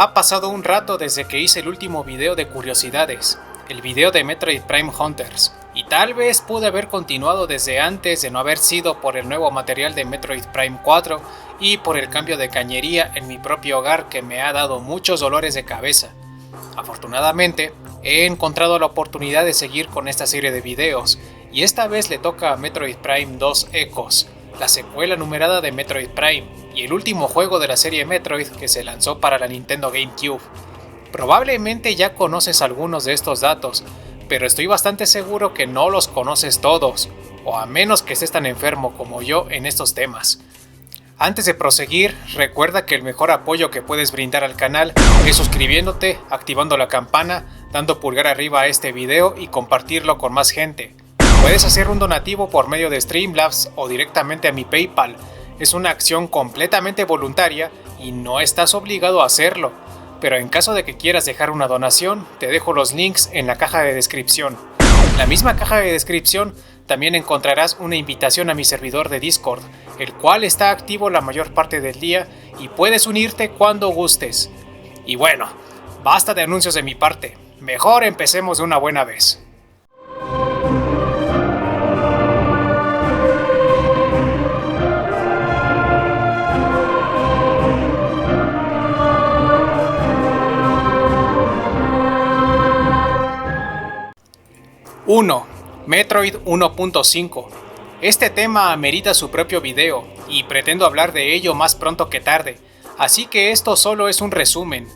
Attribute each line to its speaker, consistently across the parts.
Speaker 1: Ha pasado un rato desde que hice el último video de curiosidades, el video de Metroid Prime Hunters, y tal vez pude haber continuado desde antes de no haber sido por el nuevo material de Metroid Prime 4 y por el cambio de cañería en mi propio hogar que me ha dado muchos dolores de cabeza. Afortunadamente, he encontrado la oportunidad de seguir con esta serie de videos, y esta vez le toca a Metroid Prime 2 Echoes, la secuela numerada de Metroid Prime, y el último juego de la serie Metroid que se lanzó para la Nintendo GameCube. Probablemente ya conoces algunos de estos datos, pero estoy bastante seguro que no los conoces todos, o a menos que estés tan enfermo como yo en estos temas. Antes de proseguir, recuerda que el mejor apoyo que puedes brindar al canal es suscribiéndote, activando la campana, dando pulgar arriba a este video y compartirlo con más gente. Puedes hacer un donativo por medio de Streamlabs o directamente a mi PayPal. Es una acción completamente voluntaria y no estás obligado a hacerlo, pero en caso de que quieras dejar una donación, te dejo los links en la caja de descripción. En la misma caja de descripción también encontrarás una invitación a mi servidor de Discord, el cual está activo la mayor parte del día y puedes unirte cuando gustes. Y bueno, basta de anuncios de mi parte, mejor empecemos de una buena vez. Metroid 1.5. Este tema amerita su propio video, y pretendo hablar de ello más pronto que tarde, así que esto solo es un resumen.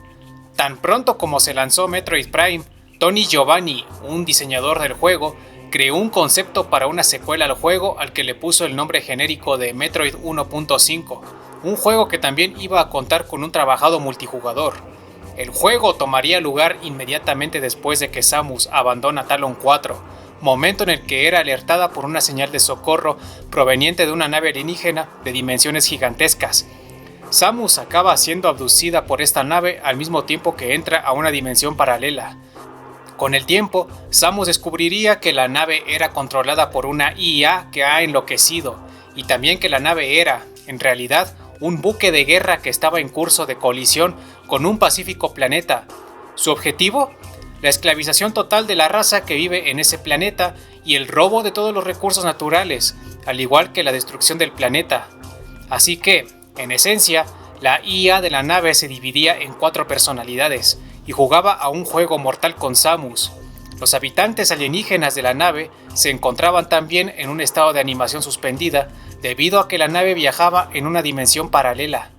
Speaker 1: Tan pronto como se lanzó Metroid Prime, Tony Giovanni, un diseñador del juego, creó un concepto para una secuela al juego al que le puso el nombre genérico de Metroid 1.5, un juego que también iba a contar con un trabajado multijugador. El juego tomaría lugar inmediatamente después de que Samus abandona Talon 4, momento en el que era alertada por una señal de socorro proveniente de una nave alienígena de dimensiones gigantescas. Samus acaba siendo abducida por esta nave al mismo tiempo que entra a una dimensión paralela. Con el tiempo, Samus descubriría que la nave era controlada por una IA que ha enloquecido, y también que la nave era, en realidad, un buque de guerra que estaba en curso de colisión con un pacífico planeta. ¿Su objetivo? La esclavización total de la raza que vive en ese planeta y el robo de todos los recursos naturales, al igual que la destrucción del planeta. Así que, en esencia, la IA de la nave se dividía en 4 personalidades y jugaba a un juego mortal con Samus. Los habitantes alienígenas de la nave se encontraban también en un estado de animación suspendida debido a que la nave viajaba en una dimensión paralela.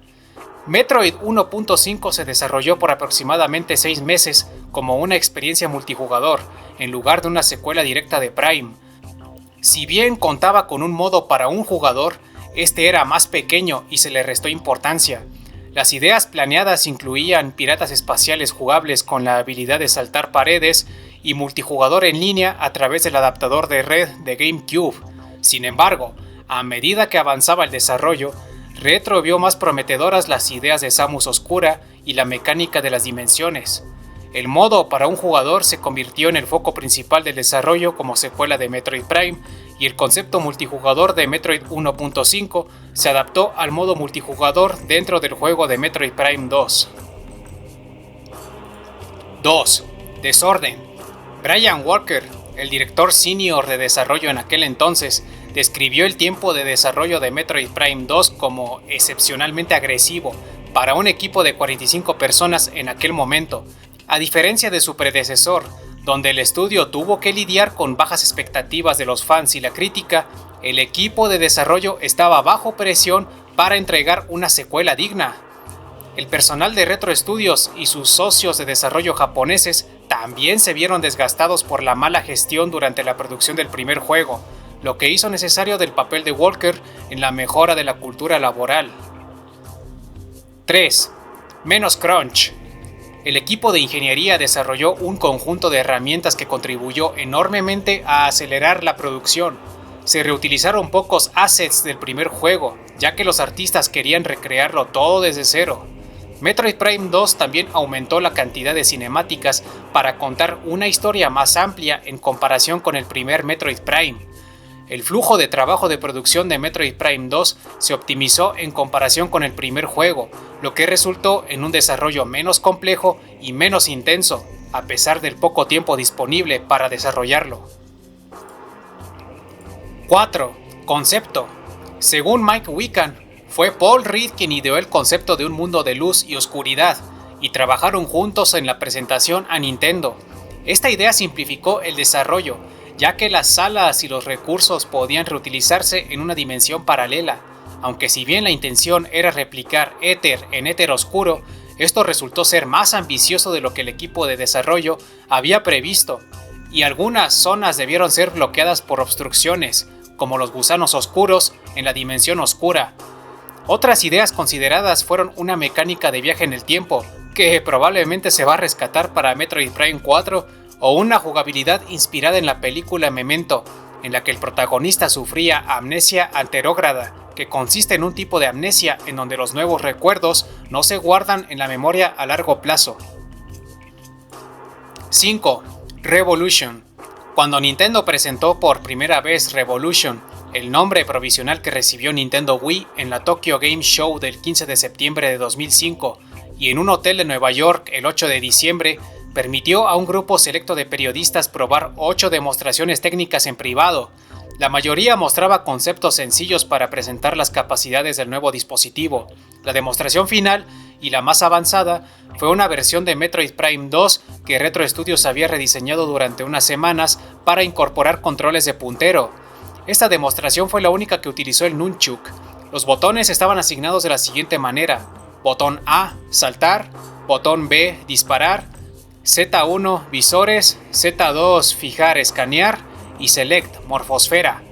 Speaker 1: Metroid 1.5 se desarrolló por aproximadamente 6 meses como una experiencia multijugador, en lugar de una secuela directa de Prime. Si bien contaba con un modo para un jugador, este era más pequeño y se le restó importancia. Las ideas planeadas incluían piratas espaciales jugables con la habilidad de saltar paredes y multijugador en línea a través del adaptador de red de GameCube. Sin embargo, a medida que avanzaba el desarrollo, Retro vio más prometedoras las ideas de Samus Oscura y la mecánica de las dimensiones. El modo para un jugador se convirtió en el foco principal del desarrollo como secuela de Metroid Prime, y el concepto multijugador de Metroid 1.5 se adaptó al modo multijugador dentro del juego de Metroid Prime 2. 2. Desorden. Brian Walker, el director senior de desarrollo en aquel entonces, describió el tiempo de desarrollo de Metroid Prime 2 como excepcionalmente agresivo para un equipo de 45 personas en aquel momento, a diferencia de su predecesor, donde el estudio tuvo que lidiar con bajas expectativas de los fans y la crítica. El equipo de desarrollo estaba bajo presión para entregar una secuela digna. El personal de Retro Studios y sus socios de desarrollo japoneses también se vieron desgastados por la mala gestión durante la producción del primer juego, lo que hizo necesario del papel de Walker en la mejora de la cultura laboral. 3. Menos crunch. El equipo de ingeniería desarrolló un conjunto de herramientas que contribuyó enormemente a acelerar la producción. Se reutilizaron pocos assets del primer juego, ya que los artistas querían recrearlo todo desde cero. Metroid Prime 2 también aumentó la cantidad de cinemáticas para contar una historia más amplia en comparación con el primer Metroid Prime. El flujo de trabajo de producción de Metroid Prime 2 se optimizó en comparación con el primer juego, lo que resultó en un desarrollo menos complejo y menos intenso, a pesar del poco tiempo disponible para desarrollarlo. 4. Concepto. Según Mike Wiccan, fue Paul Reed quien ideó el concepto de un mundo de luz y oscuridad, y trabajaron juntos en la presentación a Nintendo. Esta idea simplificó el desarrollo, ya que las salas y los recursos podían reutilizarse en una dimensión paralela, aunque si bien la intención era replicar Éter en Éter Oscuro, esto resultó ser más ambicioso de lo que el equipo de desarrollo había previsto, y algunas zonas debieron ser bloqueadas por obstrucciones, como los gusanos oscuros en la dimensión oscura. Otras ideas consideradas fueron una mecánica de viaje en el tiempo, que probablemente se va a rescatar para Metroid Prime 4, o una jugabilidad inspirada en la película Memento, en la que el protagonista sufría amnesia anterógrada, que consiste en un tipo de amnesia en donde los nuevos recuerdos no se guardan en la memoria a largo plazo. 5. Revolution. Cuando Nintendo presentó por primera vez Revolution, el nombre provisional que recibió Nintendo Wii en la Tokyo Game Show del 15 de septiembre de 2005 y en un hotel de Nueva York el 8 de diciembre, permitió a un grupo selecto de periodistas probar 8 demostraciones técnicas en privado. La mayoría mostraba conceptos sencillos para presentar las capacidades del nuevo dispositivo. La demostración final, y la más avanzada, fue una versión de Metroid Prime 2 que Retro Studios había rediseñado durante unas semanas para incorporar controles de puntero. Esta demostración fue la única que utilizó el Nunchuk. Los botones estaban asignados de la siguiente manera: botón A, saltar; botón B, disparar; Z1, visores; Z2, fijar, escanear; y Select, morfosfera.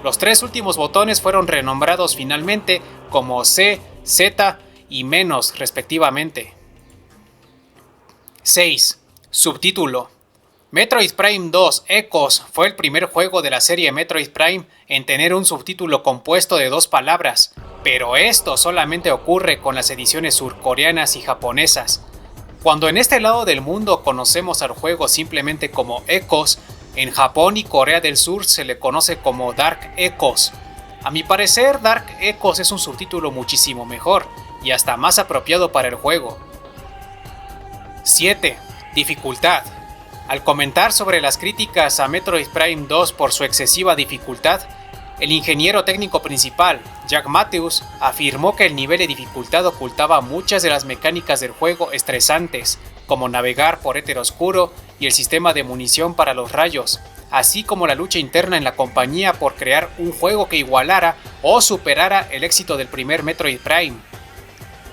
Speaker 1: Los 3 últimos botones fueron renombrados finalmente como C, Z y menos respectivamente. 6. Subtítulo. Metroid Prime 2 Echoes fue el primer juego de la serie Metroid Prime en tener un subtítulo compuesto de 2 palabras, pero esto solamente ocurre con las ediciones surcoreanas y japonesas. Cuando en este lado del mundo conocemos al juego simplemente como Echoes, en Japón y Corea del Sur se le conoce como Dark Echoes. A mi parecer, Dark Echoes es un subtítulo muchísimo mejor y hasta más apropiado para el juego. 7. Dificultad. Al comentar sobre las críticas a Metroid Prime 2 por su excesiva dificultad, el ingeniero técnico principal, Jack Matthews, afirmó que el nivel de dificultad ocultaba muchas de las mecánicas del juego estresantes, como navegar por éter oscuro y el sistema de munición para los rayos, así como la lucha interna en la compañía por crear un juego que igualara o superara el éxito del primer Metroid Prime.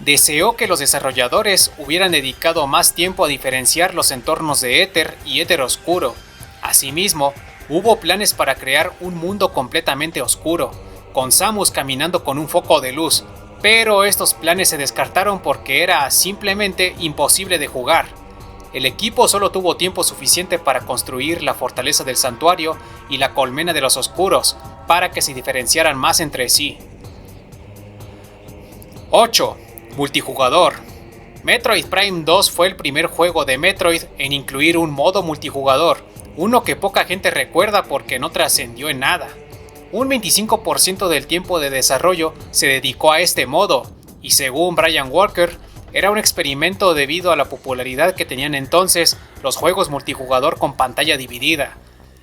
Speaker 1: Deseó que los desarrolladores hubieran dedicado más tiempo a diferenciar los entornos de éter y éter oscuro. Asimismo, hubo planes para crear un mundo completamente oscuro, con Samus caminando con un foco de luz, pero estos planes se descartaron porque era simplemente imposible de jugar. El equipo solo tuvo tiempo suficiente para construir la fortaleza del santuario y la colmena de los oscuros, para que se diferenciaran más entre sí. 8. Multijugador. Metroid Prime 2 fue el primer juego de Metroid en incluir un modo multijugador, uno que poca gente recuerda porque no trascendió en nada. Un 25% del tiempo de desarrollo se dedicó a este modo, y según Brian Walker, era un experimento debido a la popularidad que tenían entonces los juegos multijugador con pantalla dividida.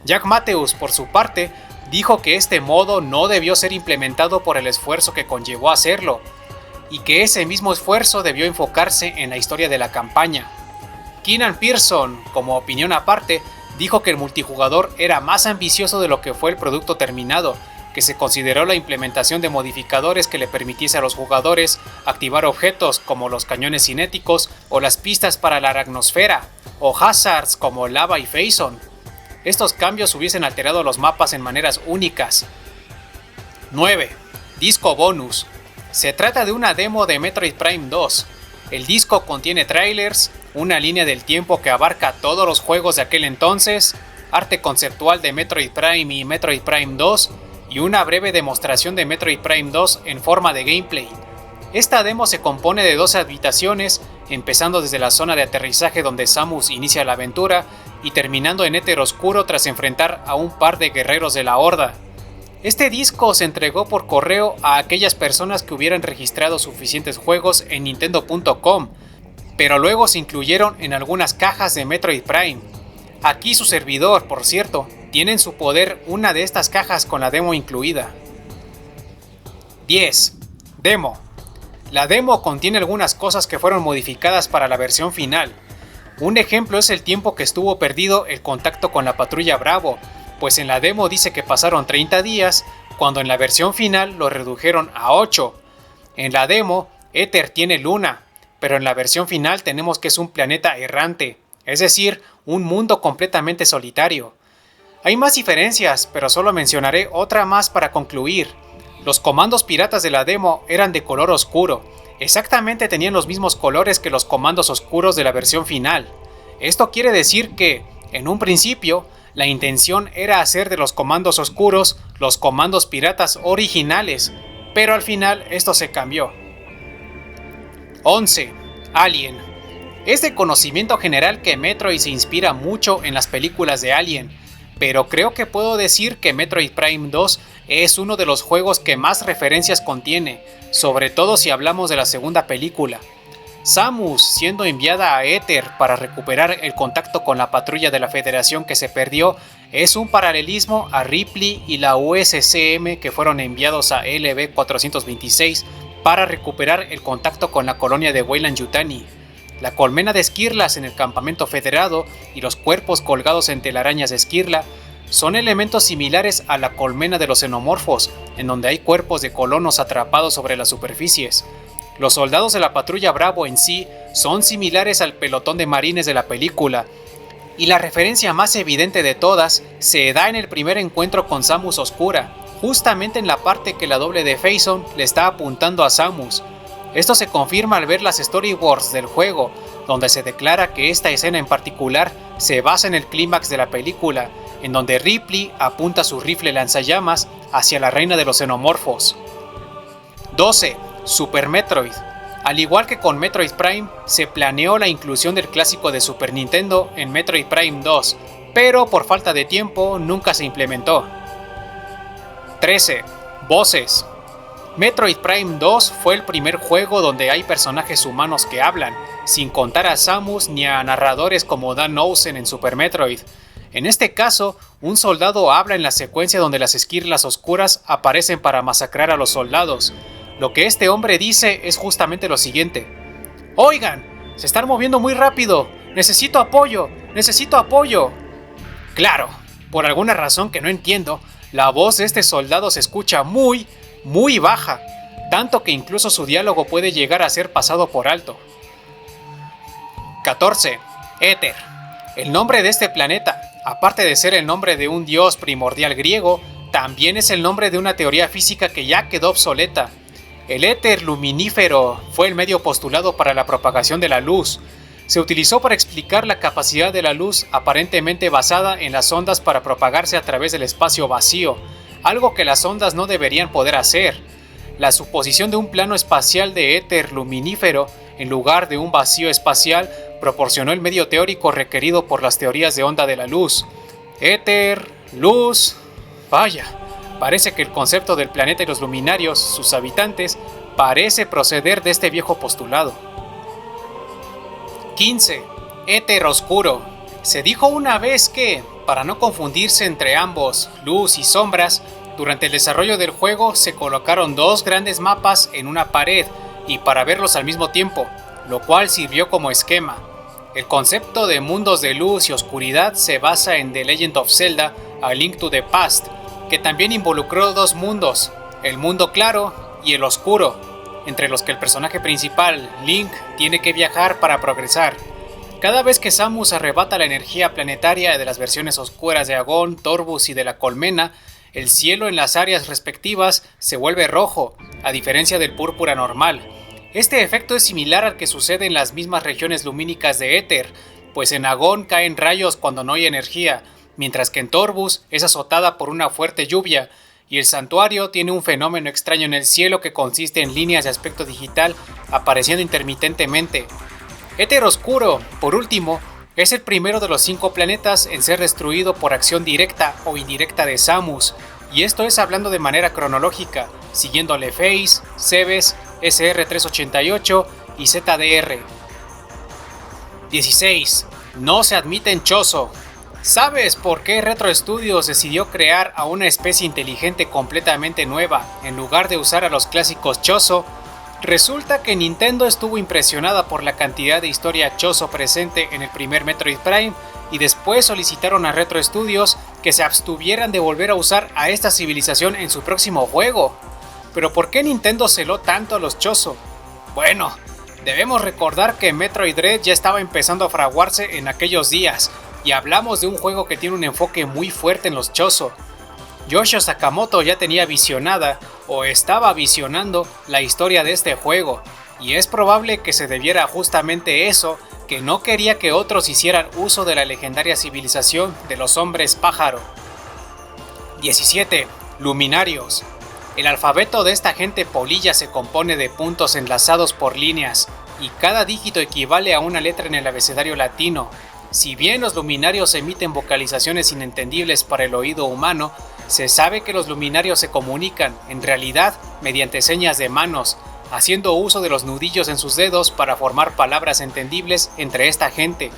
Speaker 1: Jack Matthews, por su parte, dijo que este modo no debió ser implementado por el esfuerzo que conllevó hacerlo, y que ese mismo esfuerzo debió enfocarse en la historia de la campaña. Keenan Pearson, como opinión aparte, dijo que el multijugador era más ambicioso de lo que fue el producto terminado, que se consideró la implementación de modificadores que le permitiese a los jugadores activar objetos como los cañones cinéticos o las pistas para la aracnosfera, o hazards como lava y Phazon. Estos cambios hubiesen alterado los mapas en maneras únicas. 9. Disco bonus. Se trata de una demo de Metroid Prime 2. El disco contiene trailers, una línea del tiempo que abarca todos los juegos de aquel entonces, arte conceptual de Metroid Prime y Metroid Prime 2, y una breve demostración de Metroid Prime 2 en forma de gameplay. Esta demo se compone de 2 habitaciones, empezando desde la zona de aterrizaje donde Samus inicia la aventura y terminando en éter oscuro tras enfrentar a un par de guerreros de la Horda. Este disco se entregó por correo a aquellas personas que hubieran registrado suficientes juegos en Nintendo.com, pero luego se incluyeron en algunas cajas de Metroid Prime. Aquí su servidor, por cierto, tiene en su poder una de estas cajas con la demo incluida. 10. Demo. La demo contiene algunas cosas que fueron modificadas para la versión final. Un ejemplo es el tiempo que estuvo perdido el contacto con la patrulla Bravo, pues en la demo dice que pasaron 30 días, cuando en la versión final lo redujeron a 8. En la demo, Aether tiene luna, pero en la versión final tenemos que es un planeta errante, es decir, un mundo completamente solitario. Hay más diferencias, pero solo mencionaré otra más para concluir. Los comandos piratas de la demo eran de color oscuro, exactamente tenían los mismos colores que los comandos oscuros de la versión final. Esto quiere decir que, en un principio, la intención era hacer de los comandos oscuros los comandos piratas originales, pero al final esto se cambió. 11. Alien. Es de conocimiento general que Metroid se inspira mucho en las películas de Alien, pero creo que puedo decir que Metroid Prime 2 es uno de los juegos que más referencias contiene, sobre todo si hablamos de la segunda película. Samus siendo enviada a Aether para recuperar el contacto con la patrulla de la Federación que se perdió es un paralelismo a Ripley y la USCM que fueron enviados a LV-426 para recuperar el contacto con la colonia de Weyland-Yutani. La colmena de esquirlas en el campamento federado y los cuerpos colgados en telarañas de esquirla son elementos similares a la colmena de los xenomorfos, en donde hay cuerpos de colonos atrapados sobre las superficies. Los soldados de la patrulla Bravo en sí son similares al pelotón de marines de la película, y la referencia más evidente de todas se da en el primer encuentro con Samus Oscura, justamente en la parte que la doble de Phazon le está apuntando a Samus. Esto se confirma al ver las storyboards del juego, donde se declara que esta escena en particular se basa en el clímax de la película, en donde Ripley apunta su rifle lanzallamas hacia la reina de los xenomorfos. 12. Super Metroid. Al igual que con Metroid Prime, se planeó la inclusión del clásico de Super Nintendo en Metroid Prime 2, pero por falta de tiempo nunca se implementó. 13. Voces. Metroid Prime 2 fue el primer juego donde hay personajes humanos que hablan, sin contar a Samus ni a narradores como Dan Owsen en Super Metroid. En este caso, un soldado habla en la secuencia donde las esquirlas oscuras aparecen para masacrar a los soldados. Lo que este hombre dice es justamente lo siguiente: «Oigan, se están moviendo muy rápido, necesito apoyo, necesito apoyo». Claro, por alguna razón que no entiendo, la voz de este soldado se escucha muy baja, tanto que incluso su diálogo puede llegar a ser pasado por alto. 14. Aether. El nombre de este planeta, aparte de ser el nombre de un dios primordial griego, también es el nombre de una teoría física que ya quedó obsoleta. El éter luminífero fue el medio postulado para la propagación de la luz. Se utilizó para explicar la capacidad de la luz aparentemente basada en las ondas para propagarse a través del espacio vacío, algo que las ondas no deberían poder hacer. La suposición de un plano espacial de éter luminífero en lugar de un vacío espacial proporcionó el medio teórico requerido por las teorías de onda de la luz. Éter, luz... Vaya, parece que el concepto del planeta y los luminarios, sus habitantes, parece proceder de este viejo postulado. 15. Éter oscuro. Se dijo una vez que, para no confundirse entre ambos, luz y sombras, durante el desarrollo del juego se colocaron dos grandes mapas en una pared y para verlos al mismo tiempo, lo cual sirvió como esquema. El concepto de mundos de luz y oscuridad se basa en The Legend of Zelda: A Link to the Past, que también involucró dos mundos, el mundo claro y el oscuro, entre los que el personaje principal, Link, tiene que viajar para progresar. Cada vez que Samus arrebata la energía planetaria de las versiones oscuras de Agón, Torbus y de la Colmena, el cielo en las áreas respectivas se vuelve rojo, a diferencia del púrpura normal. Este efecto es similar al que sucede en las mismas regiones lumínicas de Éter, pues en Agón caen rayos cuando no hay energía, mientras que en Torbus es azotada por una fuerte lluvia, y el santuario tiene un fenómeno extraño en el cielo que consiste en líneas de aspecto digital apareciendo intermitentemente. Éter oscuro, por último, es el primero de los 5 planetas en ser destruido por acción directa o indirecta de Samus, y esto es hablando de manera cronológica, siguiéndole Phase, Cebes, SR388 y ZDR. 16. No se admiten Chozo. ¿Sabes por qué Retro Studios decidió crear a una especie inteligente completamente nueva en lugar de usar a los clásicos Chozo? Resulta que Nintendo estuvo impresionada por la cantidad de historia Chozo presente en el primer Metroid Prime y después solicitaron a Retro Studios que se abstuvieran de volver a usar a esta civilización en su próximo juego. ¿Pero por qué Nintendo celó tanto a los Chozo? Bueno, debemos recordar que Metroid Dread ya estaba empezando a fraguarse en aquellos días, y hablamos de un juego que tiene un enfoque muy fuerte en los Chozo. Yoshio Sakamoto ya tenía visionada, o estaba visionando, la historia de este juego, y es probable que se debiera justamente eso, que no quería que otros hicieran uso de la legendaria civilización de los hombres pájaro. 17. Luminarios. El alfabeto de esta gente polilla se compone de puntos enlazados por líneas, y cada dígito equivale a una letra en el abecedario latino. Si bien los luminarios emiten vocalizaciones inentendibles para el oído humano, se sabe que los luminarios se comunican, en realidad, mediante señas de manos, haciendo uso de los nudillos en sus dedos para formar palabras entendibles entre esta gente.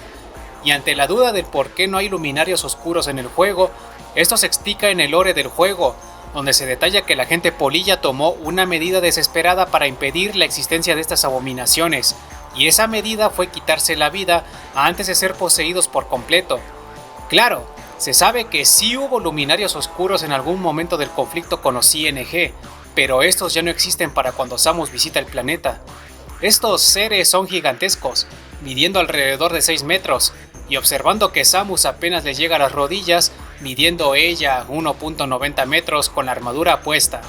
Speaker 1: Y ante la duda del por qué no hay luminarios oscuros en el juego, esto se explica en el lore del juego, donde se detalla que la gente polilla tomó una medida desesperada para impedir la existencia de estas abominaciones, y esa medida fue quitarse la vida antes de ser poseídos por completo. Claro, se sabe que sí hubo luminarios oscuros en algún momento del conflicto con los ING, pero estos ya no existen para cuando Samus visita el planeta. Estos seres son gigantescos, midiendo alrededor de 6 metros, y observando que Samus apenas le llega a las rodillas, midiendo ella 1.90 metros con la armadura puesta.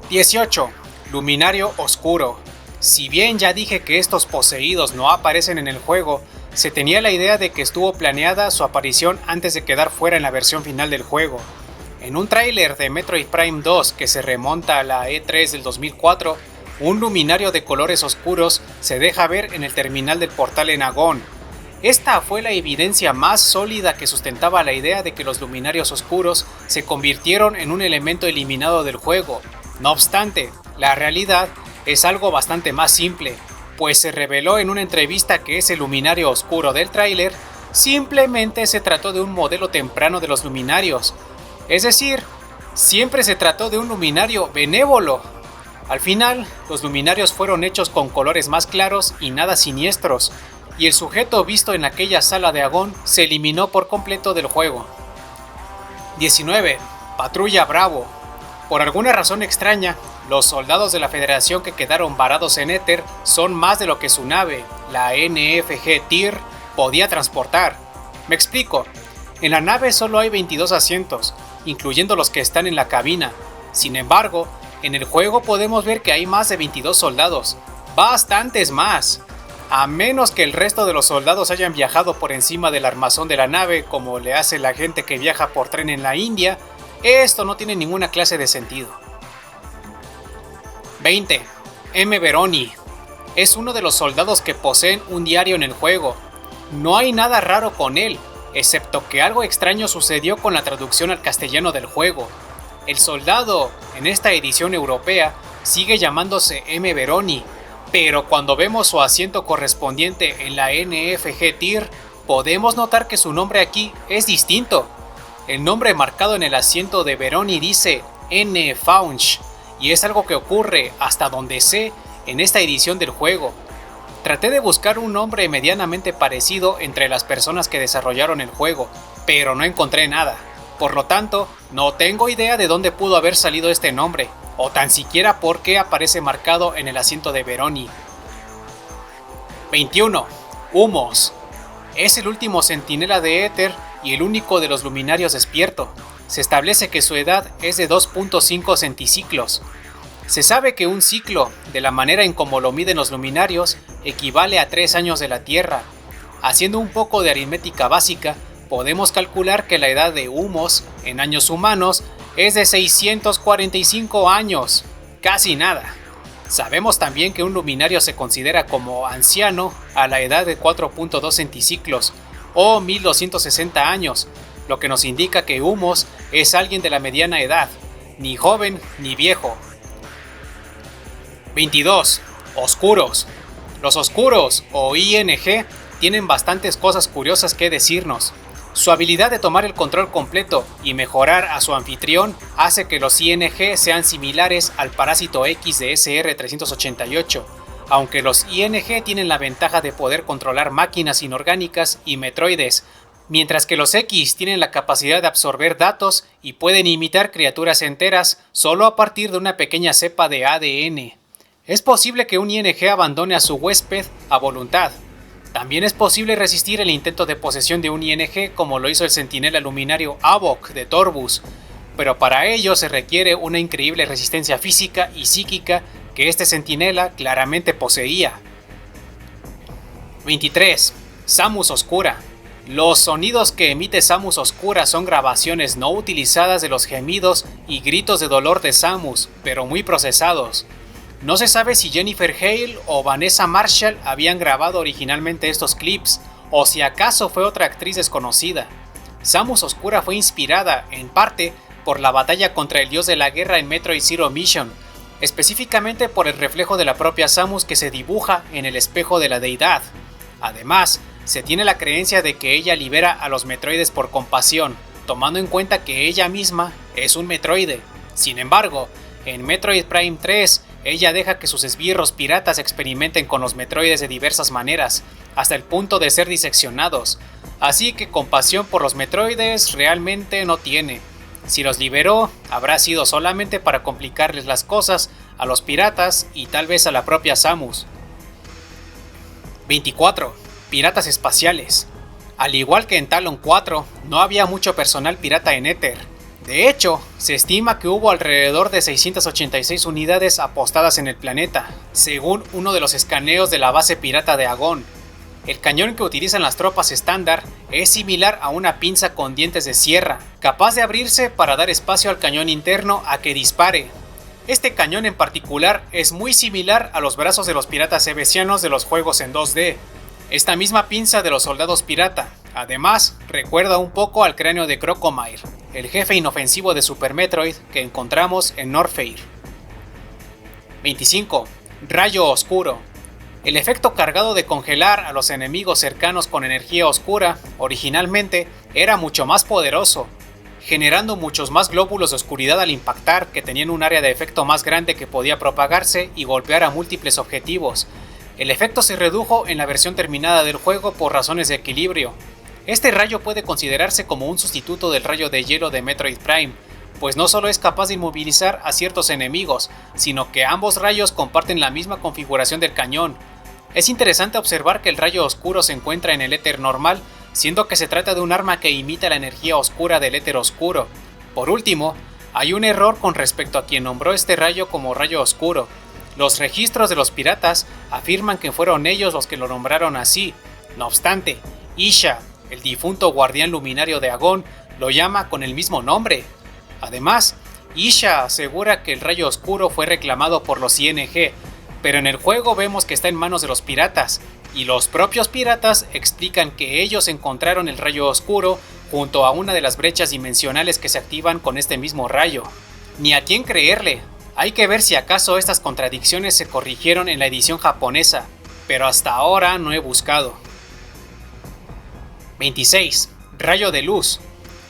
Speaker 1: 18. Luminario oscuro. Si bien ya dije que estos poseídos no aparecen en el juego, se tenía la idea de que estuvo planeada su aparición antes de quedar fuera en la versión final del juego. En un tráiler de Metroid Prime 2 que se remonta a la E3 del 2004, un luminario de colores oscuros se deja ver en el terminal del portal en Agón. Esta fue la evidencia más sólida que sustentaba la idea de que los luminarios oscuros se convirtieron en un elemento eliminado del juego. No obstante, la realidad es algo bastante más simple, pues se reveló en una entrevista que ese luminario oscuro del tráiler simplemente se trató de un modelo temprano de los luminarios. Es decir, siempre se trató de un luminario benévolo. Al final, los luminarios fueron hechos con colores más claros y nada siniestros, y el sujeto visto en aquella sala de Agón se eliminó por completo del juego. 19. Patrulla Bravo. Por alguna razón extraña, los soldados de la Federación que quedaron varados en Éter son más de lo que su nave, la NFG Tyr, podía transportar. Me explico. En la nave solo hay 22 asientos, incluyendo los que están en la cabina. Sin embargo, en el juego podemos ver que hay más de 22 soldados, bastantes más. A menos que el resto de los soldados hayan viajado por encima del armazón de la nave, como le hace la gente que viaja por tren en la India, esto no tiene ninguna clase de sentido. 20. M. Veroni. Es uno de los soldados que poseen un diario en el juego. No hay nada raro con él, excepto que algo extraño sucedió con la traducción al castellano del juego. El soldado, en esta edición europea, sigue llamándose M. Veroni, pero cuando vemos su asiento correspondiente en la NFG Tyr, podemos notar que su nombre aquí es distinto. El nombre marcado en el asiento de Veroni dice N. Faunch, y es algo que ocurre, hasta donde sé, en esta edición del juego. Traté de buscar un nombre medianamente parecido entre las personas que desarrollaron el juego, pero no encontré nada. Por lo tanto, no tengo idea de dónde pudo haber salido este nombre, o tan siquiera por qué aparece marcado en el asiento de Veroni. 21. Humos. Es el último centinela de Éter y el único de los luminarios despierto. Se establece que su edad es de 2.5 centiciclos. Se sabe que un ciclo, de la manera en como lo miden los luminarios, equivale a 3 años de la Tierra. Haciendo un poco de aritmética básica, podemos calcular que la edad de Humos, en años humanos, es de 645 años. Casi nada. Sabemos también que un luminario se considera como anciano a la edad de 4.2 centiciclos, o 1260 años, lo que nos indica que Humos es alguien de la mediana edad, ni joven ni viejo. 22. Oscuros. Los oscuros, o ING, tienen bastantes cosas curiosas que decirnos. Su habilidad de tomar el control completo y mejorar a su anfitrión hace que los ING sean similares al parásito X de SR-388, aunque los ING tienen la ventaja de poder controlar máquinas inorgánicas y metroides, mientras que los X tienen la capacidad de absorber datos y pueden imitar criaturas enteras solo a partir de una pequeña cepa de ADN. Es posible que un ING abandone a su huésped a voluntad. También es posible resistir el intento de posesión de un ING como lo hizo el centinela luminario Avok de Torbus, pero para ello se requiere una increíble resistencia física y psíquica que este centinela claramente poseía. 23. Samus Oscura. Los sonidos que emite Samus Oscura son grabaciones no utilizadas de los gemidos y gritos de dolor de Samus, pero muy procesados. No se sabe si Jennifer Hale o Vanessa Marshall habían grabado originalmente estos clips, o si acaso fue otra actriz desconocida. Samus Oscura fue inspirada, en parte, por la batalla contra el dios de la guerra en Metroid Zero Mission, específicamente por el reflejo de la propia Samus que se dibuja en el espejo de la deidad. Además, se tiene la creencia de que ella libera a los metroides por compasión, tomando en cuenta que ella misma es un metroide. Sin embargo, en Metroid Prime 3, ella deja que sus esbirros piratas experimenten con los metroides de diversas maneras, hasta el punto de ser diseccionados, así que compasión por los metroides realmente no tiene. Si los liberó, habrá sido solamente para complicarles las cosas a los piratas y tal vez a la propia Samus. 24. Piratas espaciales. Al igual que en Talon 4, no había mucho personal pirata en Éter. De hecho, se estima que hubo alrededor de 686 unidades apostadas en el planeta, según uno de los escaneos de la base pirata de Agón. El cañón que utilizan las tropas estándar es similar a una pinza con dientes de sierra, capaz de abrirse para dar espacio al cañón interno a que dispare. Este cañón en particular es muy similar a los brazos de los piratas ebesianos de los juegos en 2D. Esta misma pinza de los soldados pirata, además, recuerda un poco al cráneo de Crocomire, el jefe inofensivo de Super Metroid que encontramos en Norfair. 25. Rayo Oscuro. El efecto cargado de congelar a los enemigos cercanos con energía oscura, originalmente, era mucho más poderoso, generando muchos más glóbulos de oscuridad al impactar que tenían un área de efecto más grande que podía propagarse y golpear a múltiples objetivos. El efecto se redujo en la versión terminada del juego por razones de equilibrio. Este rayo puede considerarse como un sustituto del rayo de hielo de Metroid Prime, pues no solo es capaz de inmovilizar a ciertos enemigos, sino que ambos rayos comparten la misma configuración del cañón. Es interesante observar que el rayo oscuro se encuentra en el éter normal, siendo que se trata de un arma que imita la energía oscura del éter oscuro. Por último, hay un error con respecto a quien nombró este rayo como rayo oscuro. Los registros de los piratas afirman que fueron ellos los que lo nombraron así. No obstante, Isha, el difunto guardián luminario de Agón, lo llama con el mismo nombre. Además, Isha asegura que el rayo oscuro fue reclamado por los ING, pero en el juego vemos que está en manos de los piratas, y los propios piratas explican que ellos encontraron el rayo oscuro junto a una de las brechas dimensionales que se activan con este mismo rayo. Ni a quién creerle, hay que ver si acaso estas contradicciones se corrigieron en la edición japonesa, pero hasta ahora no he buscado. 26. Rayo de luz.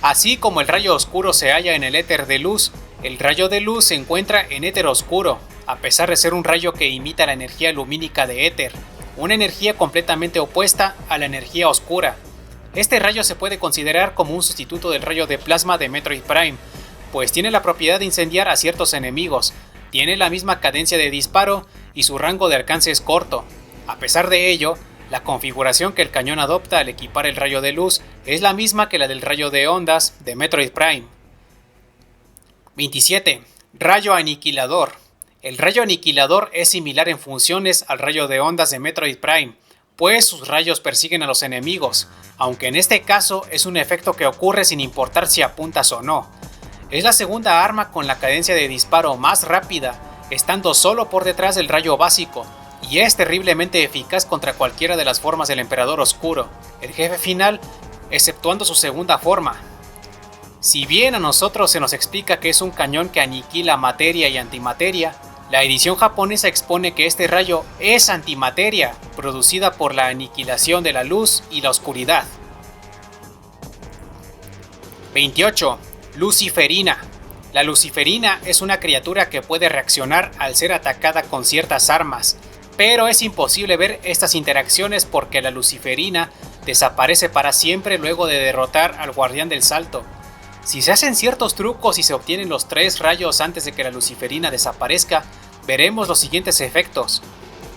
Speaker 1: Así como el rayo oscuro se halla en el éter de luz, el rayo de luz se encuentra en éter oscuro, a pesar de ser un rayo que imita la energía lumínica de éter, una energía completamente opuesta a la energía oscura. Este rayo se puede considerar como un sustituto del rayo de plasma de Metroid Prime, pues tiene la propiedad de incendiar a ciertos enemigos, tiene la misma cadencia de disparo y su rango de alcance es corto. A pesar de ello, la configuración que el cañón adopta al equipar el rayo de luz es la misma que la del rayo de ondas de Metroid Prime. 27. Rayo aniquilador. El rayo aniquilador es similar en funciones al rayo de ondas de Metroid Prime, pues sus rayos persiguen a los enemigos, aunque en este caso es un efecto que ocurre sin importar si apuntas o no. Es la segunda arma con la cadencia de disparo más rápida, estando solo por detrás del rayo básico, y es terriblemente eficaz contra cualquiera de las formas del Emperador Oscuro, el jefe final, exceptuando su segunda forma. Si bien a nosotros se nos explica que es un cañón que aniquila materia y antimateria, la edición japonesa expone que este rayo es antimateria, producida por la aniquilación de la luz y la oscuridad. 28. Luciferina. La luciferina es una criatura que puede reaccionar al ser atacada con ciertas armas, pero es imposible ver estas interacciones porque la luciferina desaparece para siempre luego de derrotar al guardián del salto. Si se hacen ciertos trucos y se obtienen los 3 rayos antes de que la luciferina desaparezca, veremos los siguientes efectos.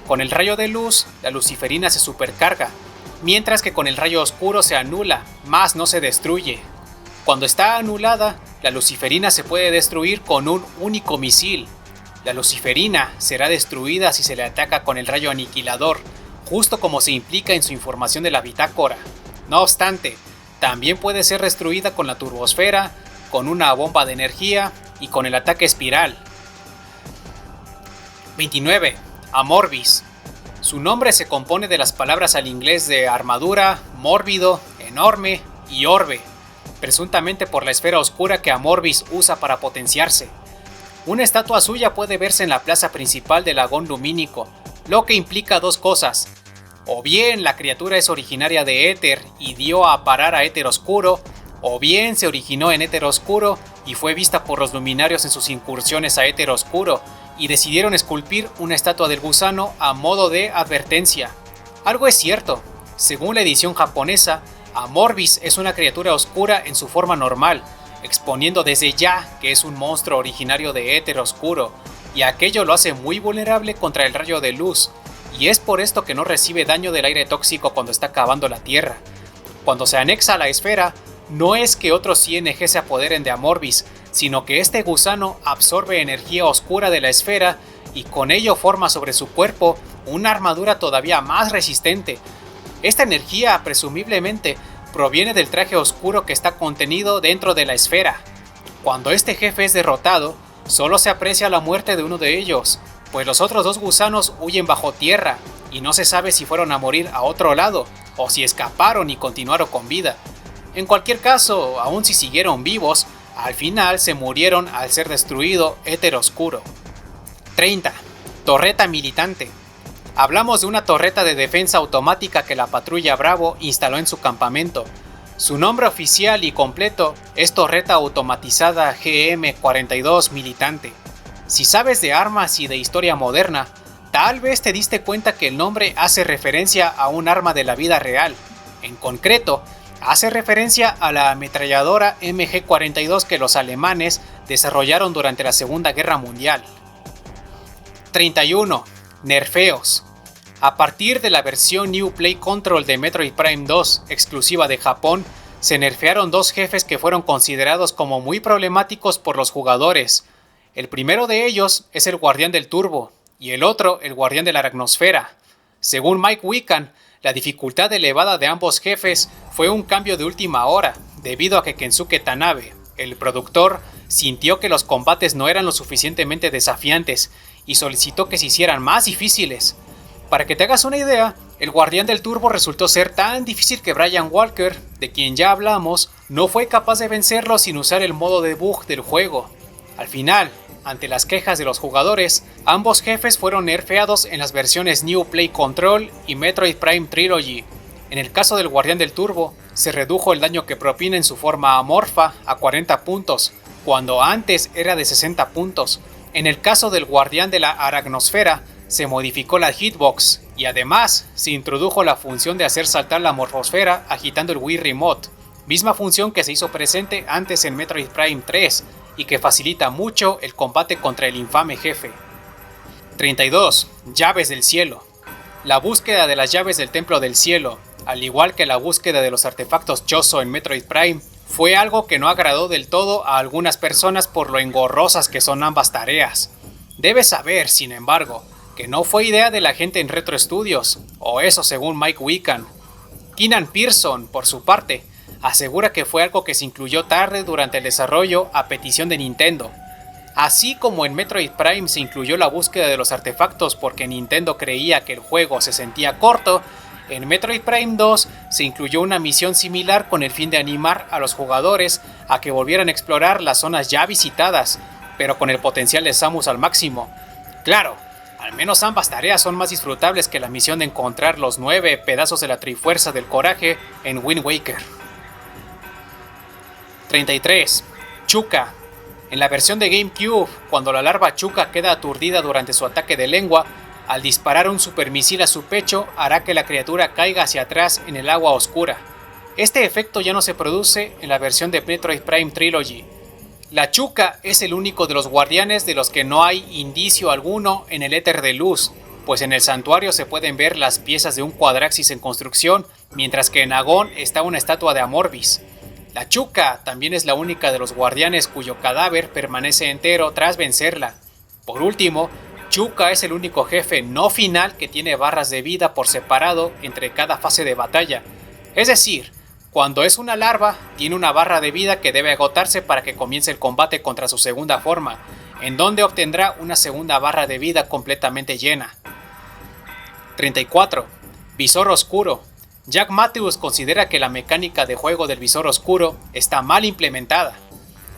Speaker 1: Con el rayo de luz, la luciferina se supercarga, mientras que con el rayo oscuro se anula, mas no se destruye. Cuando está anulada, la luciferina se puede destruir con un único misil. La luciferina será destruida si se le ataca con el rayo aniquilador, justo como se implica en su información de la bitácora. No obstante, también puede ser destruida con la turbosfera, con una bomba de energía y con el ataque espiral. 29. Amorbis. Su nombre se compone de las palabras al inglés de armadura, mórbido, enorme y orbe, presuntamente por la esfera oscura que Amorbis usa para potenciarse. Una estatua suya puede verse en la plaza principal del Agón Lumínico, lo que implica 2 cosas. O bien la criatura es originaria de Éter y dio a parar a Éter Oscuro, o bien se originó en Éter Oscuro y fue vista por los luminarios en sus incursiones a Éter Oscuro, y decidieron esculpir una estatua del gusano a modo de advertencia. Algo es cierto, según la edición japonesa, Amorbis es una criatura oscura en su forma normal, exponiendo desde ya que es un monstruo originario de Éter Oscuro, y aquello lo hace muy vulnerable contra el rayo de luz, y es por esto que no recibe daño del aire tóxico cuando está cavando la tierra. Cuando se anexa a la esfera, no es que otros ING se apoderen de Amorbis, sino que este gusano absorbe energía oscura de la esfera y con ello forma sobre su cuerpo una armadura todavía más resistente. Esta energía, presumiblemente, proviene del traje oscuro que está contenido dentro de la esfera. Cuando este jefe es derrotado, solo se aprecia la muerte de uno de ellos, pues los otros 2 gusanos huyen bajo tierra y no se sabe si fueron a morir a otro lado o si escaparon y continuaron con vida. En cualquier caso, aun si siguieron vivos, al final se murieron al ser destruido Éter Oscuro. 30. Torreta militante. Hablamos de una torreta de defensa automática que la patrulla Bravo instaló en su campamento. Su nombre oficial y completo es Torreta Automatizada GM-42 Militante. Si sabes de armas y de historia moderna, tal vez te diste cuenta que el nombre hace referencia a un arma de la vida real. En concreto, hace referencia a la ametralladora MG-42 que los alemanes desarrollaron durante la Segunda Guerra Mundial. 31. Nerfeos. A partir de la versión New Play Control de Metroid Prime 2, exclusiva de Japón, se nerfearon 2 jefes que fueron considerados como muy problemáticos por los jugadores. El primero de ellos es el Guardián del Turbo, y el otro el Guardián de la Aracnosfera. Según Mike Wiccan, la dificultad elevada de ambos jefes fue un cambio de última hora, debido a que Kensuke Tanabe, el productor, sintió que los combates no eran lo suficientemente desafiantes y solicitó que se hicieran más difíciles. Para que te hagas una idea, el Guardián del Turbo resultó ser tan difícil que Brian Walker, de quien ya hablamos, no fue capaz de vencerlo sin usar el modo debug del juego. Al final, ante las quejas de los jugadores, ambos jefes fueron nerfeados en las versiones New Play Control y Metroid Prime Trilogy. En el caso del Guardián del Turbo, se redujo el daño que propina en su forma amorfa a 40 puntos, cuando antes era de 60 puntos. En el caso del Guardián de la Aracnosfera, se modificó la hitbox y además se introdujo la función de hacer saltar la morfosfera agitando el Wii Remote, misma función que se hizo presente antes en Metroid Prime 3 y que facilita mucho el combate contra el infame jefe. 32. Llaves del cielo. La búsqueda de las llaves del Templo del Cielo, al igual que la búsqueda de los artefactos Chozo en Metroid Prime, fue algo que no agradó del todo a algunas personas por lo engorrosas que son ambas tareas. Debes saber, sin embargo, que no fue idea de la gente en Retro Studios, o eso según Mike Wiccan. Keenan Pearson, por su parte, asegura que fue algo que se incluyó tarde durante el desarrollo a petición de Nintendo. Así como en Metroid Prime se incluyó la búsqueda de los artefactos porque Nintendo creía que el juego se sentía corto, En Metroid Prime 2 se incluyó una misión similar con el fin de animar a los jugadores a que volvieran a explorar las zonas ya visitadas, pero con el potencial de Samus al máximo. Claro, al menos ambas tareas son más disfrutables que la misión de encontrar los 9 pedazos de la Trifuerza del Coraje en Wind Waker. 33. Chuka. En la versión de GameCube, cuando la larva Chuka queda aturdida durante su ataque de lengua, al disparar un supermisil a su pecho hará que la criatura caiga hacia atrás en el agua oscura. Este efecto ya no se produce en la versión de Metroid Prime Trilogy. La Chuka es el único de los guardianes de los que no hay indicio alguno en el éter de luz, pues en el santuario se pueden ver las piezas de un Quadraxis en construcción, mientras que en Agón está una estatua de Amorbis. La Chuka también es la única de los guardianes cuyo cadáver permanece entero tras vencerla. Por último, Chuka es el único jefe no final que tiene barras de vida por separado entre cada fase de batalla. Es decir, cuando es una larva, tiene una barra de vida que debe agotarse para que comience el combate contra su segunda forma, en donde obtendrá una segunda barra de vida completamente llena. 34. Visor oscuro. Jack Matthews considera que la mecánica de juego del visor oscuro está mal implementada.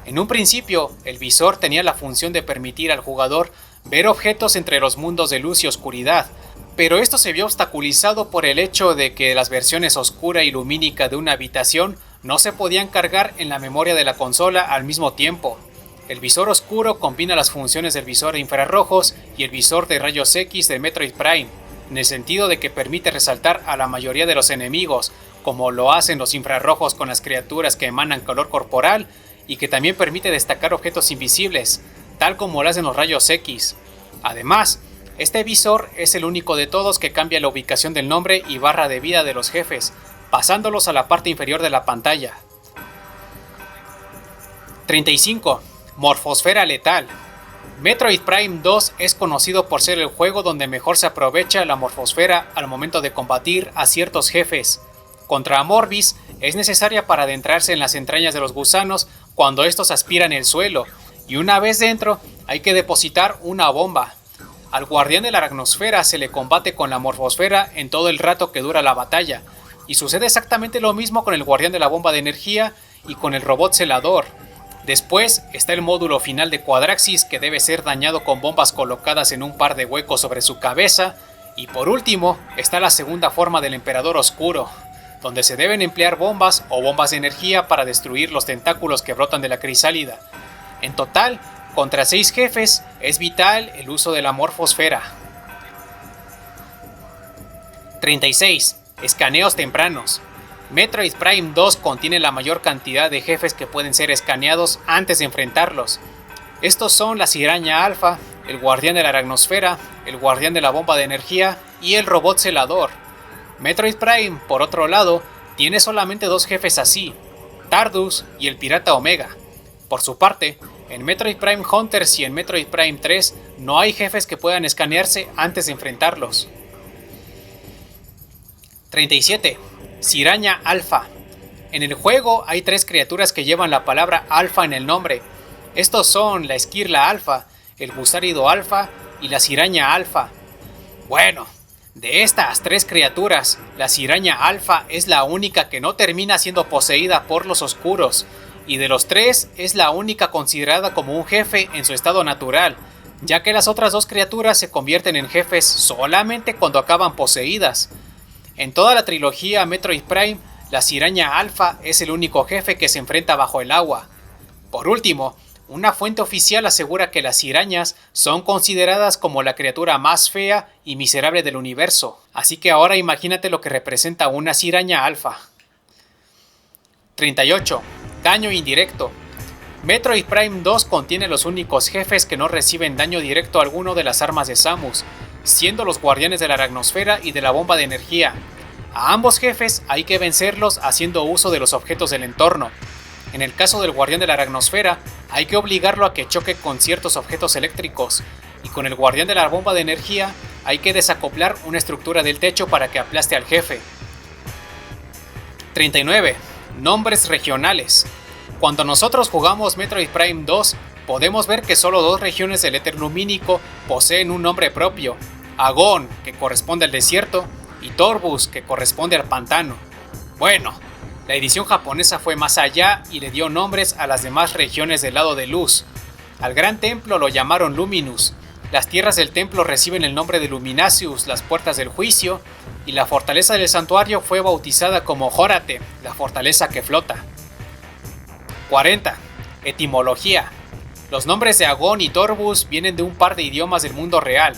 Speaker 1: En un principio, el visor tenía la función de permitir al jugador ver objetos entre los mundos de luz y oscuridad, pero esto se vio obstaculizado por el hecho de que las versiones oscura y lumínica de una habitación no se podían cargar en la memoria de la consola al mismo tiempo. El visor oscuro combina las funciones del visor de infrarrojos y el visor de rayos X de Metroid Prime, en el sentido de que permite resaltar a la mayoría de los enemigos, como lo hacen los infrarrojos con las criaturas que emanan calor corporal, y que también permite destacar objetos invisibles, tal como lo hacen los rayos X. Además, este visor es el único de todos que cambia la ubicación del nombre y barra de vida de los jefes, pasándolos a la parte inferior de la pantalla. 35. Morfosfera letal. Metroid Prime 2 es conocido por ser el juego donde mejor se aprovecha la morfosfera al momento de combatir a ciertos jefes. Contra Amorbis es necesaria para adentrarse en las entrañas de los gusanos cuando estos aspiran el suelo, y una vez dentro hay que depositar una bomba. Al guardián de la aracnosfera se le combate con la morfosfera en todo el rato que dura la batalla, y sucede exactamente lo mismo con el guardián de la bomba de energía y con el robot celador. Después está el módulo final de Quadraxis, que debe ser dañado con bombas colocadas en un par de huecos sobre su cabeza, y por último está la segunda forma del Emperador Oscuro, donde se deben emplear bombas o bombas de energía para destruir los tentáculos que brotan de la crisálida. En total, contra 6 jefes es vital el uso de la morfosfera. 36. Escaneos tempranos. Metroid Prime 2 contiene la mayor cantidad de jefes que pueden ser escaneados antes de enfrentarlos. Estos son la Siraña Alpha, el guardián de la aracnosfera, el guardián de la bomba de energía y el robot celador. Metroid Prime, por otro lado, tiene solamente 2 jefes así, Tardus y el pirata Omega. Por su parte, en Metroid Prime Hunters y en Metroid Prime 3 no hay jefes que puedan escanearse antes de enfrentarlos. 37. Siraña Alpha. En el juego hay 3 criaturas que llevan la palabra Alpha en el nombre. Estos son la Esquirla Alpha, el Gusárido Alpha y la Siraña Alpha. Bueno, de estas 3 criaturas, la Siraña Alpha es la única que no termina siendo poseída por los oscuros, y de los 3 es la única considerada como un jefe en su estado natural, ya que las otras 2 criaturas se convierten en jefes solamente cuando acaban poseídas. En toda la trilogía Metroid Prime, la Siraña Alpha es el único jefe que se enfrenta bajo el agua. Por último, una fuente oficial asegura que las sirañas son consideradas como la criatura más fea y miserable del universo, así que ahora imagínate lo que representa una Siraña Alpha. 38. Daño indirecto. Metroid Prime 2 contiene los únicos jefes que no reciben daño directo alguno de las armas de Samus, siendo los guardianes de la aracnosfera y de la bomba de energía. A ambos jefes hay que vencerlos haciendo uso de los objetos del entorno. En el caso del guardián de la aracnosfera, hay que obligarlo a que choque con ciertos objetos eléctricos, y con el guardián de la bomba de energía, hay que desacoplar una estructura del techo para que aplaste al jefe. 39. Nombres regionales. Cuando nosotros jugamos Metroid Prime 2, podemos ver que solo 2 regiones del éter lumínico poseen un nombre propio: Agón, que corresponde al desierto, y Torbus, que corresponde al pantano. Bueno, la edición japonesa fue más allá y le dio nombres a las demás regiones del lado de luz. Al gran templo lo llamaron Luminus, las tierras del templo reciben el nombre de Luminacius, las puertas del juicio, y la fortaleza del santuario fue bautizada como Horate, la fortaleza que flota. 40. Etimología. Los nombres de Agón y Torbus vienen de un par de idiomas del mundo real.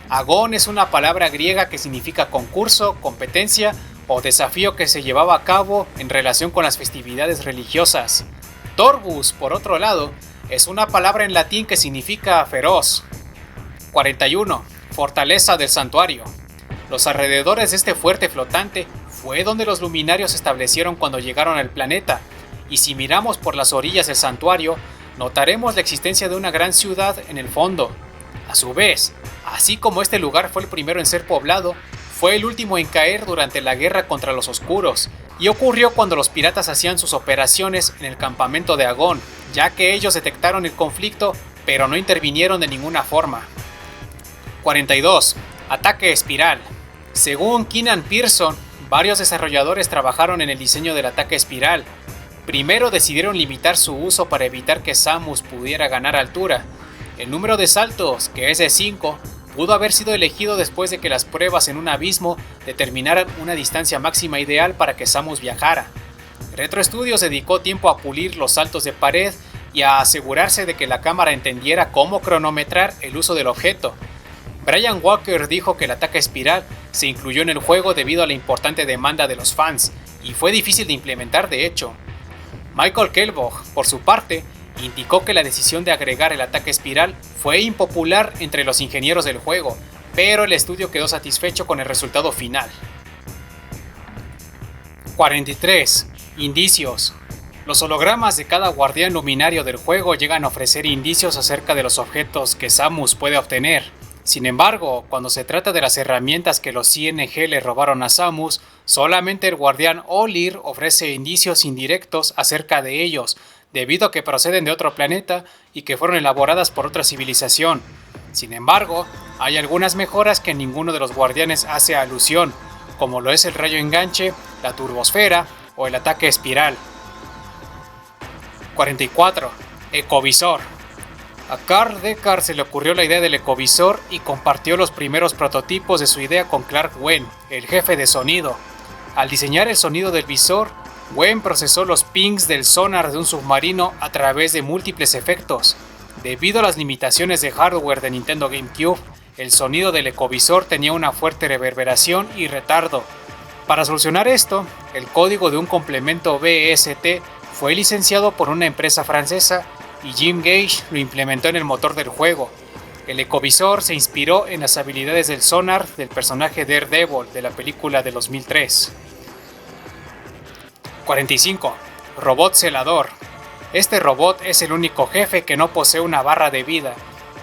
Speaker 1: Agón es una palabra griega que significa concurso, competencia o desafío que se llevaba a cabo en relación con las festividades religiosas. Torbus, por otro lado, es una palabra en latín que significa feroz. 41. Fortaleza del santuario. Los alrededores de este fuerte flotante fue donde los luminarios se establecieron cuando llegaron al planeta, y si miramos por las orillas del santuario, notaremos la existencia de una gran ciudad en el fondo. A su vez, así como este lugar fue el primero en ser poblado, fue el último en caer durante la guerra contra los oscuros, y ocurrió cuando los piratas hacían sus operaciones en el campamento de Agón, ya que ellos detectaron el conflicto, pero no intervinieron de ninguna forma. 42. Ataque espiral. Según Keenan Pearson, varios desarrolladores trabajaron en el diseño del ataque espiral. Primero decidieron limitar su uso para evitar que Samus pudiera ganar altura. El número de saltos, que es de 5, pudo haber sido elegido después de que las pruebas en un abismo determinaran una distancia máxima ideal para que Samus viajara. Retro Studios dedicó tiempo a pulir los saltos de pared y a asegurarse de que la cámara entendiera cómo cronometrar el uso del objeto. Brian Walker dijo que el ataque espiral se incluyó en el juego debido a la importante demanda de los fans, y fue difícil de implementar de hecho. Michael Kellogg, por su parte, indicó que la decisión de agregar el ataque espiral fue impopular entre los ingenieros del juego, pero el estudio quedó satisfecho con el resultado final. 43. Indicios. Los hologramas de cada guardián luminario del juego llegan a ofrecer indicios acerca de los objetos que Samus puede obtener. Sin embargo, cuando se trata de las herramientas que los ING le robaron a Samus, solamente el guardián Olir ofrece indicios indirectos acerca de ellos, debido a que proceden de otro planeta y que fueron elaboradas por otra civilización. Sin embargo, hay algunas mejoras que ninguno de los guardianes hace alusión, como lo es el rayo enganche, la turbosfera o el ataque espiral. 44. Ecovisor. A Carl Deckard se le ocurrió la idea del ecovisor y compartió los primeros prototipos de su idea con Clark Wen, el jefe de sonido. Al diseñar el sonido del visor, Wen procesó los pings del sonar de un submarino a través de múltiples efectos. Debido a las limitaciones de hardware de Nintendo GameCube, el sonido del ecovisor tenía una fuerte reverberación y retardo. Para solucionar esto, el código de un complemento VST fue licenciado por una empresa francesa y Jim Gage lo implementó en el motor del juego. El ecovisor se inspiró en las habilidades del sonar del personaje Daredevil de la película de 2003. 45. Robot celador. Este robot es el único jefe que no posee una barra de vida,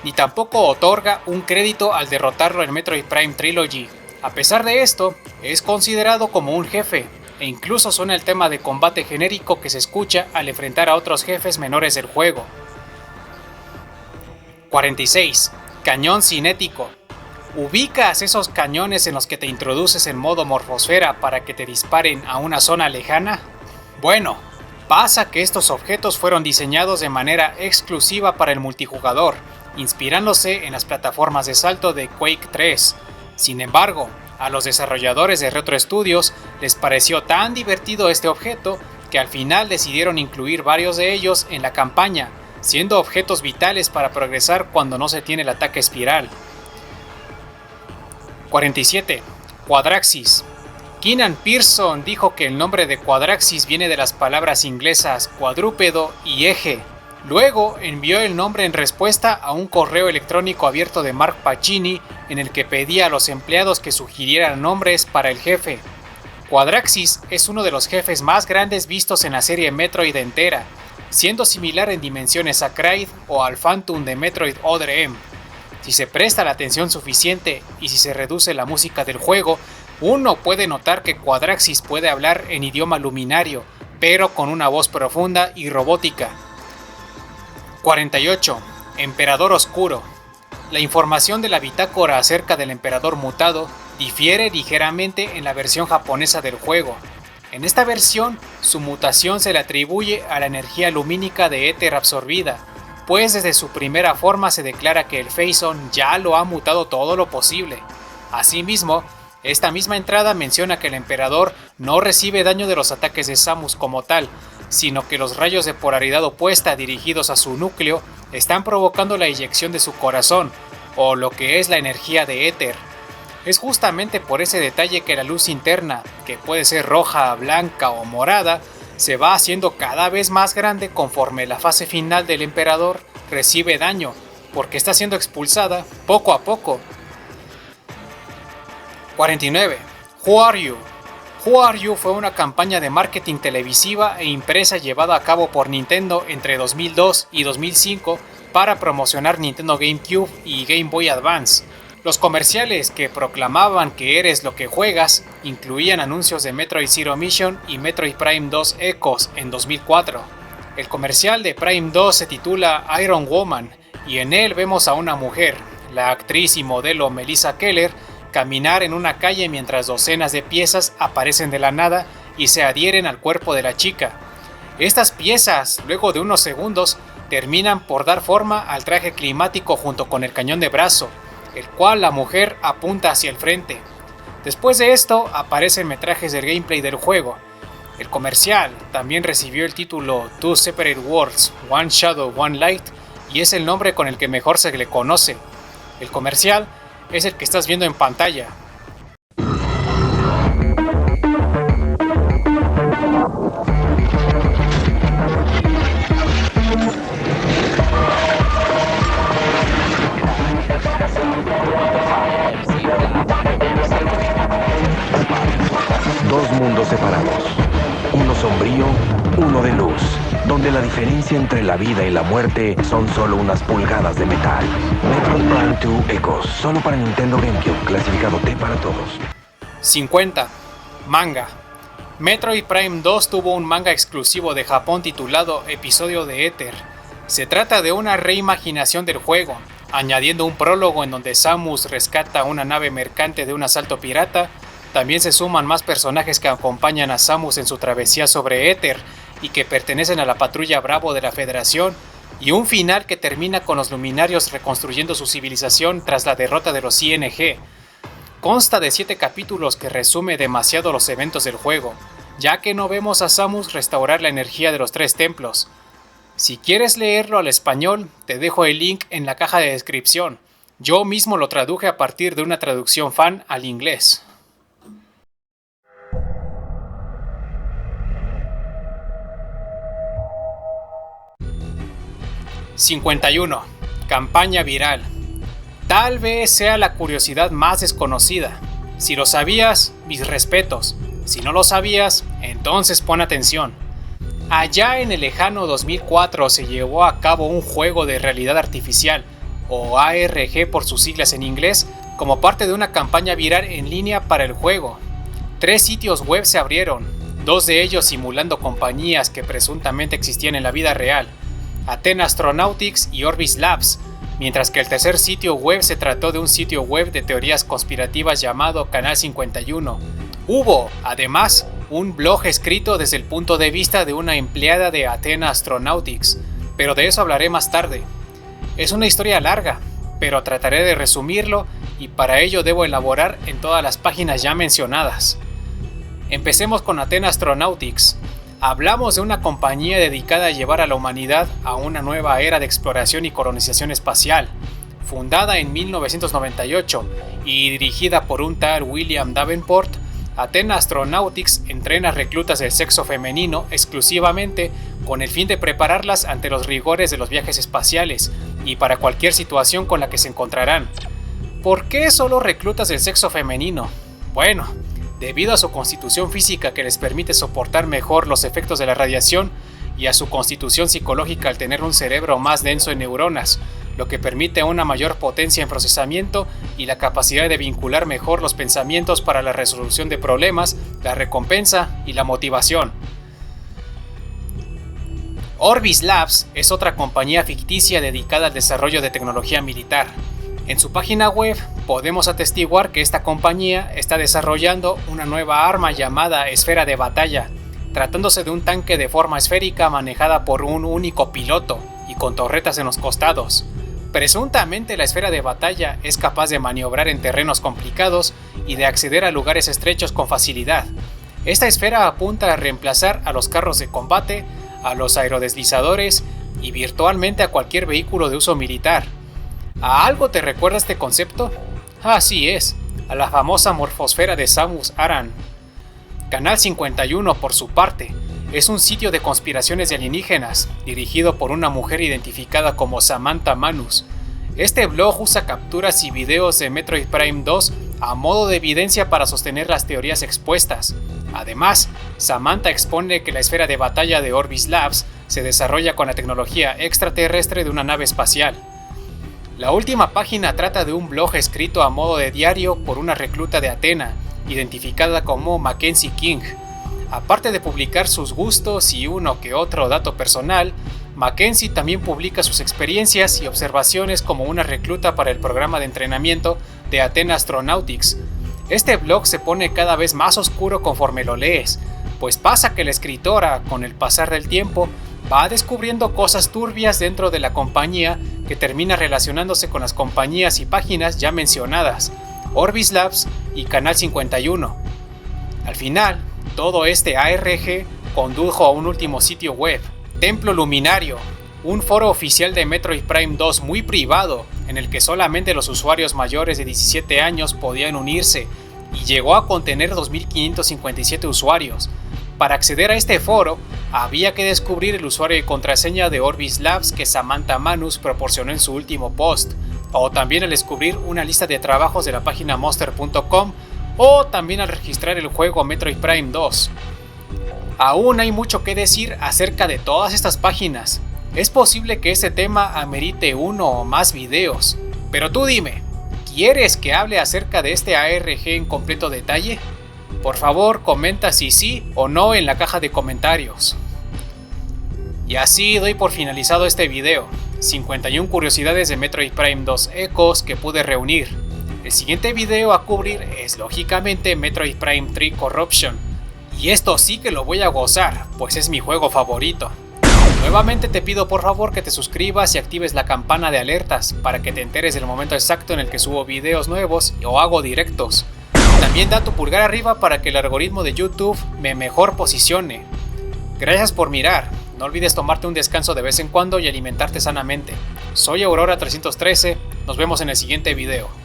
Speaker 1: ni tampoco otorga un crédito al derrotarlo en Metroid Prime Trilogy. A pesar de esto, es considerado como un jefe, e incluso suena el tema de combate genérico que se escucha al enfrentar a otros jefes menores del juego. 46. Cañón cinético. ¿Ubicas esos cañones en los que te introduces en modo morfosfera para que te disparen a una zona lejana? Bueno, pasa que estos objetos fueron diseñados de manera exclusiva para el multijugador, inspirándose en las plataformas de salto de Quake 3. Sin embargo, a los desarrolladores de Retro Studios les pareció tan divertido este objeto que al final decidieron incluir varios de ellos en la campaña, siendo objetos vitales para progresar cuando no se tiene el ataque espiral. 47. Quadraxis. Keenan Pearson dijo que el nombre de Quadraxis viene de las palabras inglesas cuadrúpedo y eje. Luego envió el nombre en respuesta a un correo electrónico abierto de Mark Pacini en el que pedía a los empleados que sugirieran nombres para el jefe. Quadraxis es uno de los jefes más grandes vistos en la serie Metroid entera, siendo similar en dimensiones a Kraid o al Phantom de Metroid Other M. Si se presta la atención suficiente y si se reduce la música del juego, uno puede notar que Quadraxis puede hablar en idioma luminario, pero con una voz profunda y robótica. 48. Emperador Oscuro. La información de la bitácora acerca del emperador mutado Difiere ligeramente en la versión japonesa del juego. En esta versión, su mutación se le atribuye a la energía lumínica de éter absorbida, pues desde su primera forma se declara que el Phazon ya lo ha mutado todo lo posible. Asimismo, esta misma entrada menciona que el emperador no recibe daño de los ataques de Samus como tal, sino que los rayos de polaridad opuesta dirigidos a su núcleo están provocando la eyección de su corazón, o lo que es la energía de éter. Es justamente por ese detalle que la luz interna, que puede ser roja, blanca o morada, se va haciendo cada vez más grande conforme la fase final del emperador recibe daño, porque está siendo expulsada poco a poco. 49. Who Are You? Who Are You fue una campaña de marketing televisiva e impresa llevada a cabo por Nintendo entre 2002 y 2005 para promocionar Nintendo GameCube y Game Boy Advance. Los comerciales que proclamaban que eres lo que juegas incluían anuncios de Metroid Zero Mission y Metroid Prime 2 Echoes en 2004. El comercial de Prime 2 se titula Iron Woman y en él vemos a una mujer, la actriz y modelo Melissa Keller, caminar en una calle mientras docenas de piezas aparecen de la nada y se adhieren al cuerpo de la chica. Estas piezas, luego de unos segundos, terminan por dar forma al traje climático junto con el cañón de brazo, el cual la mujer apunta hacia el frente. Después de esto aparecen metrajes del gameplay del juego. El comercial también recibió el título Two Separate Worlds, One Shadow, One Light, y es el nombre con el que mejor se le conoce. El comercial es el que estás viendo en pantalla.
Speaker 2: Dos mundos separados, uno sombrío, uno de luz, donde la diferencia entre la vida y la muerte son solo unas pulgadas de metal. Metroid Prime 2 Echoes, solo para Nintendo GameCube, clasificado T para todos.
Speaker 1: 50. Manga. Metroid Prime 2 tuvo un manga exclusivo de Japón titulado Episodio de Éter. Se trata de una reimaginación del juego, añadiendo un prólogo en donde Samus rescata una nave mercante de un asalto pirata. También se suman más personajes que acompañan a Samus en su travesía sobre Éter y que pertenecen a la patrulla Bravo de la Federación, y un final que termina con los luminarios reconstruyendo su civilización tras la derrota de los ING. Consta de 7 capítulos que resume demasiado los eventos del juego, ya que no vemos a Samus restaurar la energía de los 3 templos. Si quieres leerlo al español, te dejo el link en la caja de descripción. Yo mismo lo traduje a partir de una traducción fan al inglés. 51. Campaña viral. Tal vez sea la curiosidad más desconocida. Si lo sabías, mis respetos. Si no lo sabías, entonces pon atención. Allá en el lejano 2004 se llevó a cabo un juego de realidad artificial, o ARG por sus siglas en inglés, como parte de una campaña viral en línea para el juego. 3 sitios web se abrieron, 2 de ellos simulando compañías que presuntamente existían en la vida real, Athena Astronautics y Orbis Labs, mientras que el tercer sitio web se trató de un sitio web de teorías conspirativas llamado Canal 51. Hubo, además, un blog escrito desde el punto de vista de una empleada de Athena Astronautics, pero de eso hablaré más tarde. Es una historia larga, pero trataré de resumirlo y para ello debo elaborar en todas las páginas ya mencionadas. Empecemos con Athena Astronautics. Hablamos de una compañía dedicada a llevar a la humanidad a una nueva era de exploración y colonización espacial. Fundada en 1998 y dirigida por un tal William Davenport, Athena Astronautics entrena reclutas del sexo femenino exclusivamente con el fin de prepararlas ante los rigores de los viajes espaciales y para cualquier situación con la que se encontrarán. ¿Por qué solo reclutas del sexo femenino? Bueno, debido a su constitución física que les permite soportar mejor los efectos de la radiación y a su constitución psicológica al tener un cerebro más denso en neuronas, lo que permite una mayor potencia en procesamiento y la capacidad de vincular mejor los pensamientos para la resolución de problemas, la recompensa y la motivación. Orbis Labs es otra compañía ficticia dedicada al desarrollo de tecnología militar. En su página web podemos atestiguar que esta compañía está desarrollando una nueva arma llamada Esfera de Batalla, tratándose de un tanque de forma esférica manejada por un único piloto y con torretas en los costados. Presuntamente la Esfera de Batalla es capaz de maniobrar en terrenos complicados y de acceder a lugares estrechos con facilidad. Esta esfera apunta a reemplazar a los carros de combate, a los aerodeslizadores y virtualmente a cualquier vehículo de uso militar. ¿A algo te recuerda este concepto? Así es, a la famosa morfosfera de Samus Aran. Canal 51, por su parte, es un sitio de conspiraciones de alienígenas, dirigido por una mujer identificada como Samantha Manus. Este blog usa capturas y videos de Metroid Prime 2 a modo de evidencia para sostener las teorías expuestas. Además, Samantha expone que la esfera de batalla de Orbis Labs se desarrolla con la tecnología extraterrestre de una nave espacial. La última página trata de un blog escrito a modo de diario por una recluta de Athena, identificada como Mackenzie King. Aparte de publicar sus gustos y uno que otro dato personal, Mackenzie también publica sus experiencias y observaciones como una recluta para el programa de entrenamiento de Athena Astronautics. Este blog se pone cada vez más oscuro conforme lo lees, pues pasa que la escritora, con el pasar del tiempo, va descubriendo cosas turbias dentro de la compañía que termina relacionándose con las compañías y páginas ya mencionadas, Orbis Labs y Canal 51. Al final, todo este ARG condujo a un último sitio web, Templo Luminario, un foro oficial de Metroid Prime 2 muy privado, en el que solamente los usuarios mayores de 17 años podían unirse, y llegó a contener 2.557 usuarios. Para acceder a este foro, había que descubrir el usuario y contraseña de Orbis Labs que Samantha Manus proporcionó en su último post, o también al descubrir una lista de trabajos de la página monster.com, o también al registrar el juego Metroid Prime 2. Aún hay mucho que decir acerca de todas estas páginas. Es posible que este tema amerite uno o más videos, pero tú dime, ¿quieres que hable acerca de este ARG en completo detalle? Por favor, comenta si sí o no en la caja de comentarios. Y así doy por finalizado este video. 51 curiosidades de Metroid Prime 2 Echoes que pude reunir. El siguiente video a cubrir es lógicamente Metroid Prime 3 Corruption. Y esto sí que lo voy a gozar, pues es mi juego favorito. Nuevamente te pido por favor que te suscribas y actives la campana de alertas para que te enteres del momento exacto en el que subo videos nuevos o hago directos. También da tu pulgar arriba para que el algoritmo de YouTube me mejor posicione. Gracias por mirar, no olvides tomarte un descanso de vez en cuando y alimentarte sanamente. Soy Aurora313, nos vemos en el siguiente video.